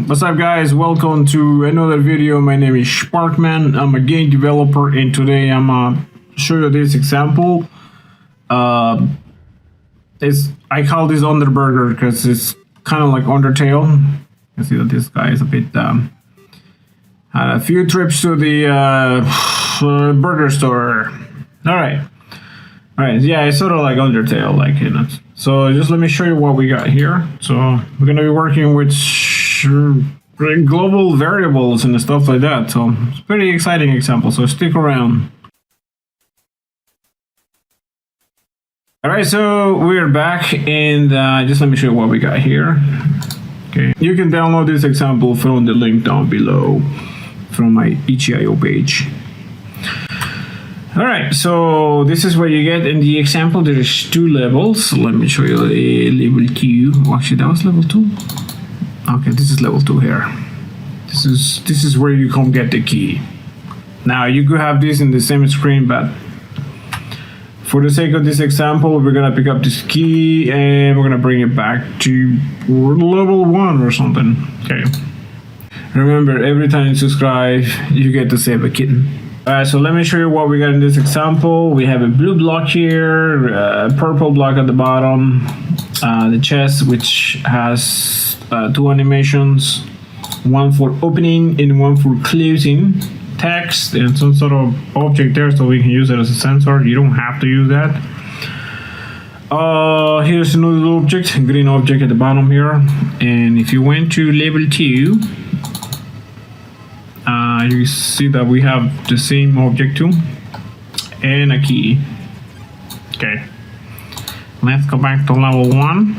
What's up guys, welcome to another video. My name is Sparkman. I'm a game developer and today I'm gonna show you this example. I call this Underburger because it's kind of like Undertale. You see that this guy is a bit had a few trips to the burger store. Alright, yeah, it's sort of like Undertale, like, you know. So just let me show you what we got here. So we're gonna be working with global variables and stuff like that. So it's a pretty exciting example, so stick around. Alright, so we're back and just let me show you what we got here. Okay, you can download this example from the link down below from my itch.io page. Alright, so this is what you get in the example. There's two levels. Let me show you level 2. Actually, that was level 2. Okay, this is level 2 here. This is where you come get the key. Now you could have this in the same screen, but for the sake of this example, we're gonna pick up this key and we're gonna bring it back to level 1 or something. Okay. Remember, every time you subscribe, you get to save a kitten. Alright, so let me show you what we got in this example. We have a blue block here, a purple block at the bottom, the chest, which has two animations, one for opening and one for closing, text and some sort of object there, so we can use it as a sensor. You don't have to use that. Here's another object, green object at the bottom here, and if you went to level 2, you see that we have the same object too and a key. Okay, let's go back to level 1.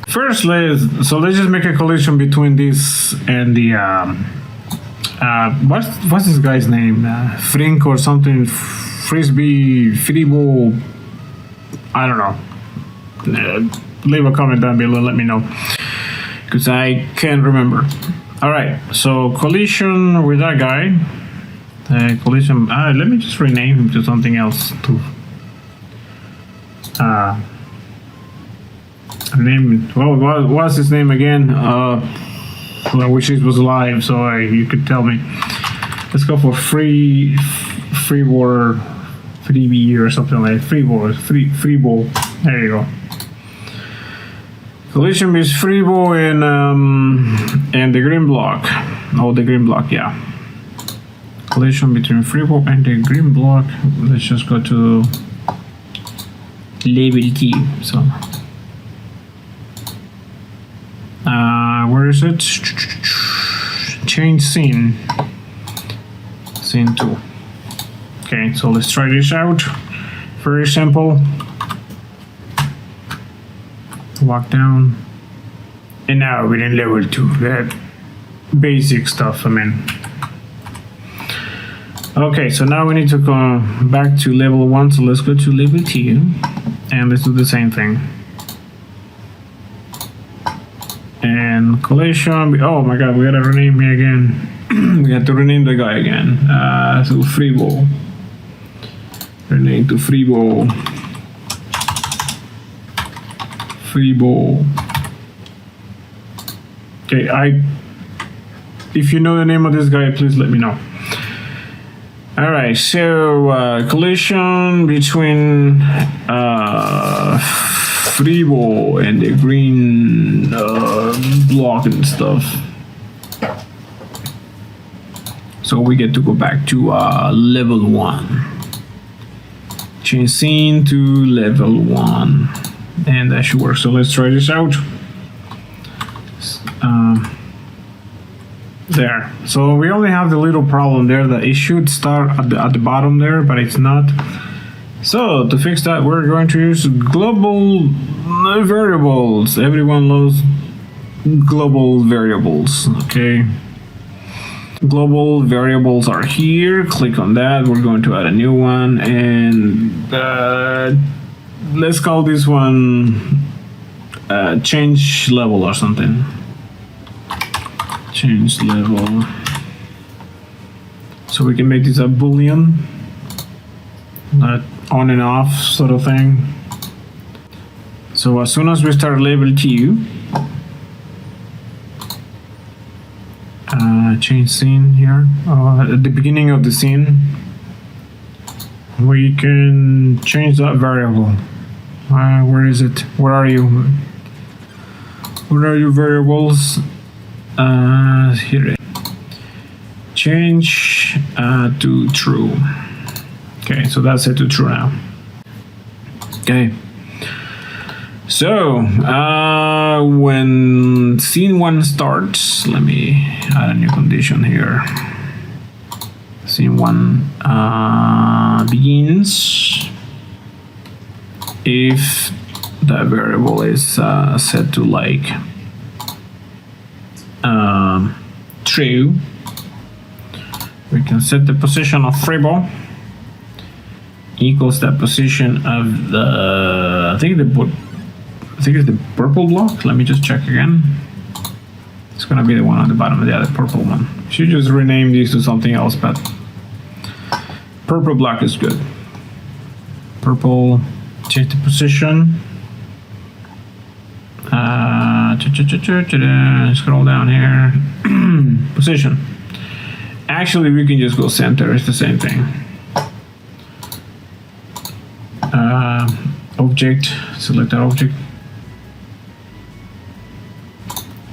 First, let's just make a collision between this and the what's this guy's name? Frink or something, Frisbee, Fribo, I don't know. Leave a comment down below, let me know, because I can't remember. Alright, so collision with that guy. Collision, let me just rename him to something else too. Name, well, what's his name again? I wish it was alive, so you could tell me. Let's go for freebie or something like freeball. There you go. Collision is freeball and the green block. Oh, the green block, yeah. Collision between freeball and the green block. Let's just go to level 2. So, where is it? Change scene. Scene 2. Okay, so let's try this out. Very simple. Walk down, and now we're in level 2. That basic stuff, I mean. Okay, so now we need to go back to level 1, so let's go to level 2 and let's do the same thing. And collision, oh my god, we gotta rename me again. We have to rename the guy again. So freeball. Rename to freeball. Freeball. Okay, if you know the name of this guy, please let me know. Alright, so collision between freeball and the green block and stuff. So we get to go back to level 1. Change scene to level 1. And that should work, so let's try this out. There, so we only have the little problem there that it should start at the bottom there, but it's not. So to fix that, we're going to use global variables. Everyone loves global variables. Okay, global variables are here. Click on that. We're going to add a new one, and let's call this one change level or something. Change level. So we can make this a boolean, not on and off sort of thing. So as soon as we start level 2, change scene here. At the beginning of the scene, we can change that variable. Where is it? Where are you? Where are your variables? Here. Change to true. Okay, so that's set to true now. Okay. So when scene 1 starts, let me add a new condition here. Scene 1 begins if that variable is set to like true. We can set the position of freeball equals the position of the I think it's the purple block. Let me just check again. It's gonna be the one on the bottom of the other purple one. Should just rename these to something else, but purple block is good. Purple, change the position. Scroll down here. Position. Actually, we can just go center. It's the same thing. Object. Select that object.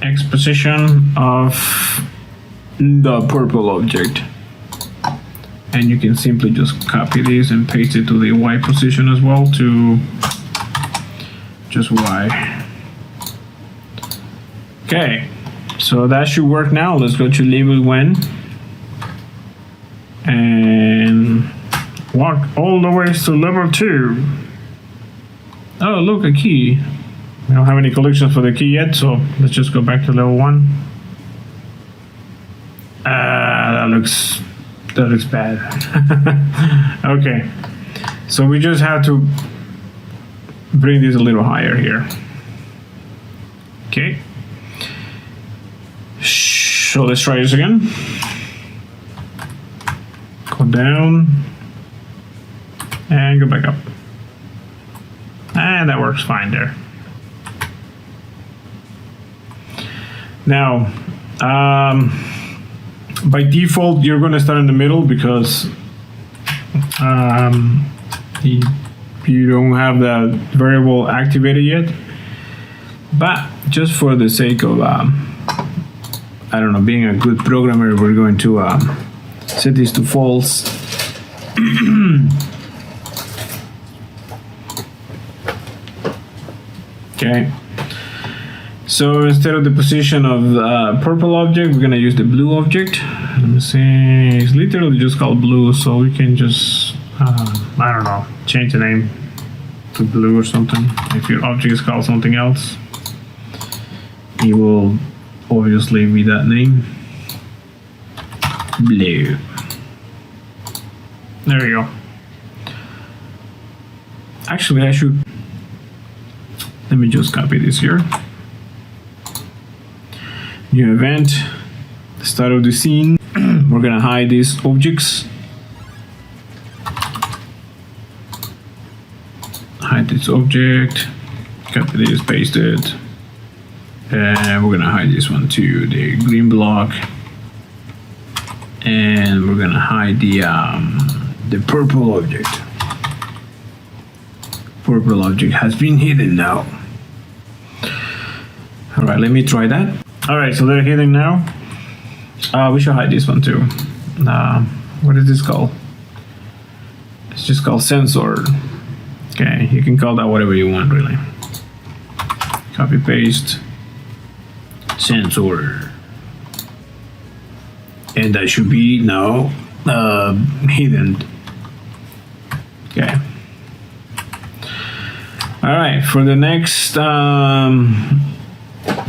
X position of the purple object. And you can simply just copy this and paste it to the Y position as well to just Y. Okay, so that should work now. Let's go to label when and walk all the way to level 2. Oh, look, a key. We don't have any collections for the key yet, so let's just go back to level 1. That looks bad. Okay, so we just have to bring this a little higher here. Okay. So let's try this again. Go down and go back up. And that works fine there. Now, by default, you're going to start in the middle because you don't have the variable activated yet. But just for the sake of I don't know, being a good programmer, we're going to set this to false. Okay. So instead of the position of the purple object, we're gonna use the blue object. Let me see, it's literally just called blue, so we can just, I don't know, change the name to blue or something. If your object is called something else, it will obviously be that name. Blue. There we go. Actually, let me just copy this here. New event, start of the scene. We're gonna hide these objects. Hide this object, copy this, paste it. And we're gonna hide this one too, the green block. And we're gonna hide the purple object. Purple object has been hidden now. All right, let me try that. All right, so they're hidden now. We should hide this one too. What is this called? It's just called sensor. Okay, you can call that whatever you want, really. Copy paste. Sensor. And that should be now hidden. Okay. All right, for the next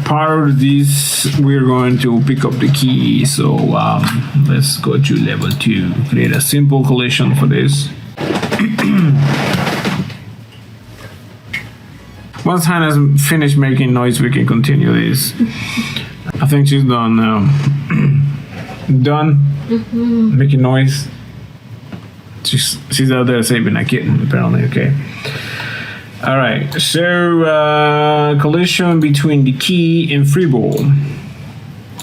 part of this, we're going to pick up the key. So let's go to level 2, create a simple collision for this. Once Hannah's finished making noise, we can continue this. I think she's done now. Done making noise. She's out there saving a kitten, apparently. Okay. All right. So collision between the key and freeball.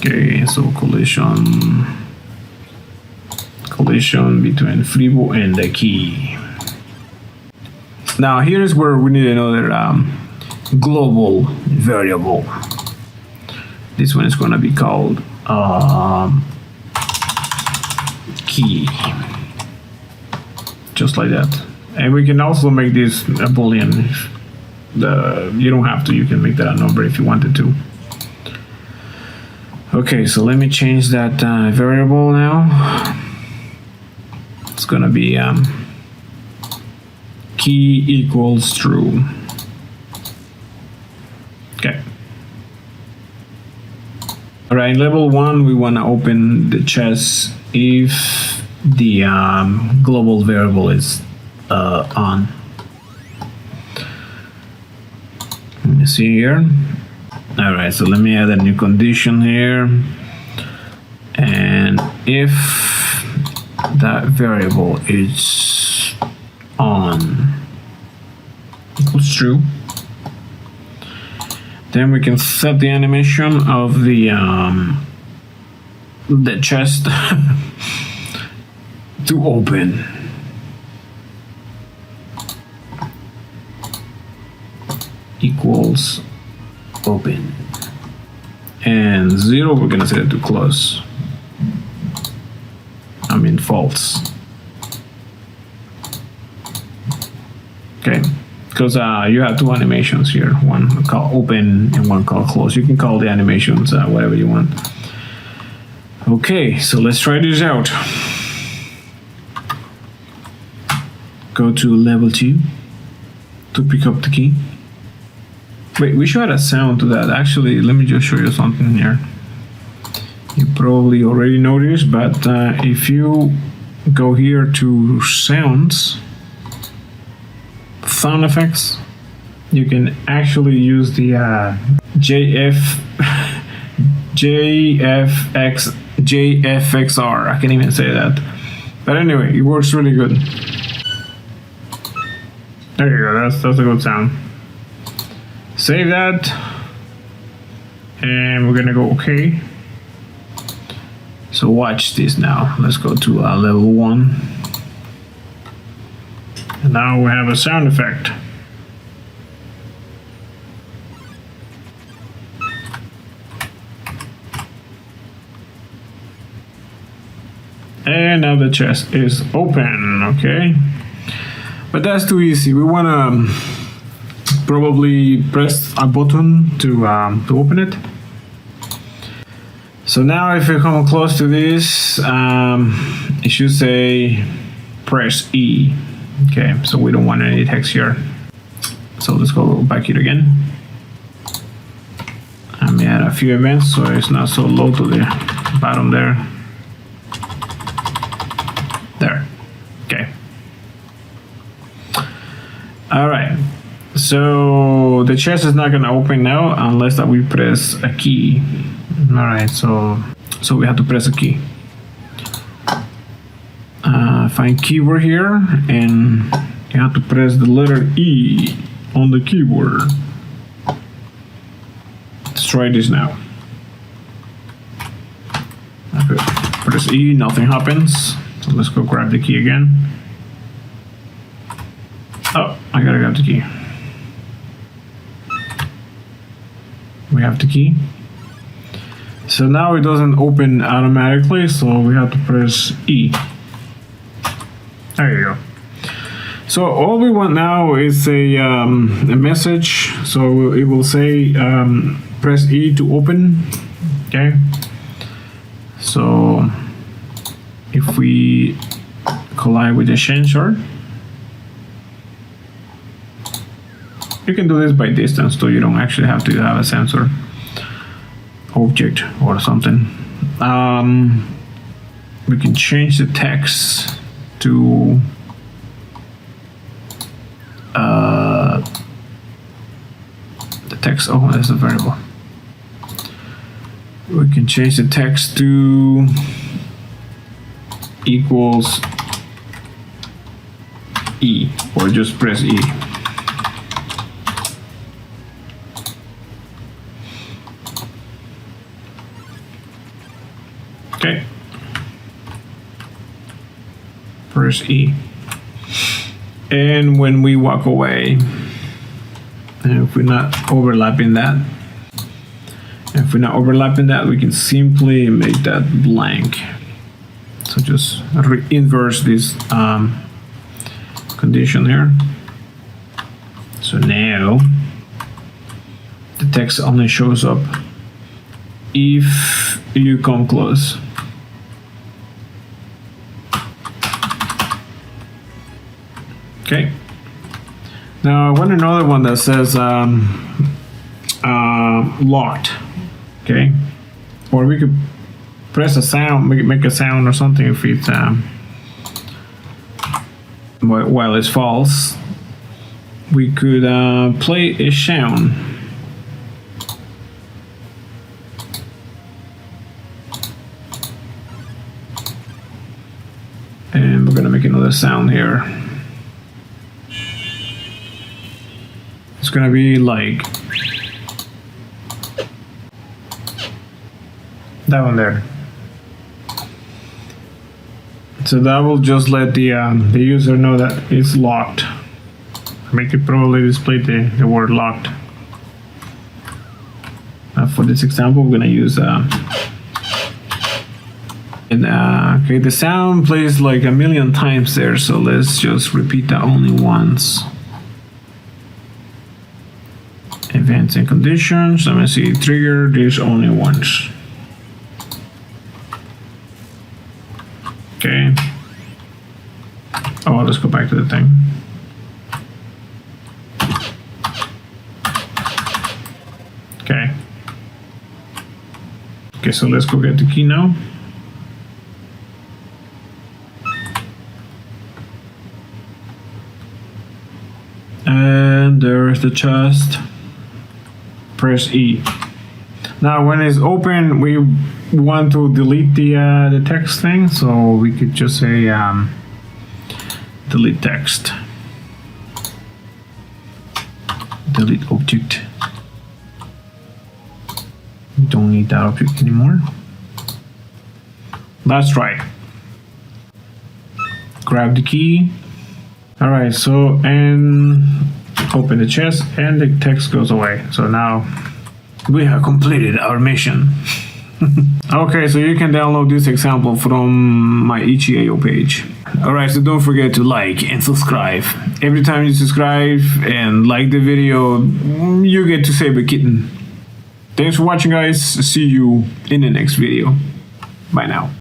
Okay, so collision between Fribo and the key. Now here is where we need another global variable. This one is going to be called key, just like that. And we can also make this a boolean. You don't have to, you can make that a number if you wanted to. Okay, so let me change that variable now. It's gonna be key equals true. Okay. All right, level 1, we want to open the chest if the global variable is on. Let me see here. All right, so let me add a new condition here. And if that variable is on equals true, then we can set the animation of the chest to open. Equals open. And 0, we're gonna set it to close. I mean false. Okay, because you have two animations here, one called open and one called close. You can call the animations whatever you want. Okay, so let's try this out. Go to level 2 to pick up the key. Wait, we should add a sound to that. Actually, let me just show you something here. You probably already noticed, but if you go here to sounds, sound effects, you can actually use the JFXR. I can't even say that. But anyway, it works really good. There you go, that's a good sound. Save that, and we're gonna go okay. So watch this now. Let's go to level 1. And now we have a sound effect. And now the chest is open, okay? But that's too easy. We wanna probably press a button to open it. So now if you come close to this, it should say press E. Okay, so we don't want any text here. So let's go back here again. And we add a few events so it's not so low to the bottom there. There, okay. All right. So the chest is not gonna open now unless that we press a key. All right, so we have to press a key. Find keyword here, and you have to press the letter E on the keyboard. Let's try this now. Okay. Press E, nothing happens. So let's go grab the key again. Oh, I gotta grab the key. We have the key. So now it doesn't open automatically, so we have to press E. There you go. So all we want now is a message. So it will say press E to open. Okay. So if we collide with the sensor, you can do this by distance too. You don't actually have to have a sensor object or something. We can change the text to the text. Oh, that's a variable. We can change the text to equals E, or just press E. Okay. Press E. And when we walk away, if we're not overlapping that, we can simply make that blank. So just inverse this condition here. So now the text only shows up if you come close. Okay. Now I want another one that says locked. Okay. Or we could press a sound, make a sound or something if it's while it's false. We could play a sound. And we're gonna make another sound here. It's gonna be like that one there. So that will just let the user know that it's locked. Make it probably display the word locked. For this example, we're gonna use okay, the sound plays like a million times there, so let's just repeat that only once. Events and conditions. I'm gonna see trigger this only once. Okay. Oh, let's go back to the thing. Okay. Okay, so let's go get the key now. And there's the chest. Press E. Now when it's open, we want to delete the text thing, so we could just say delete text, delete object. We don't need that object anymore. Let's try. Grab the key. All right, so and open the chest and the text goes away. So now we have completed our mission. Okay, so you can download this example from my itch.io page. Alright, so don't forget to like and subscribe. Every time you subscribe and like the video, you get to save a kitten. Thanks for watching, guys. See you in the next video. Bye now.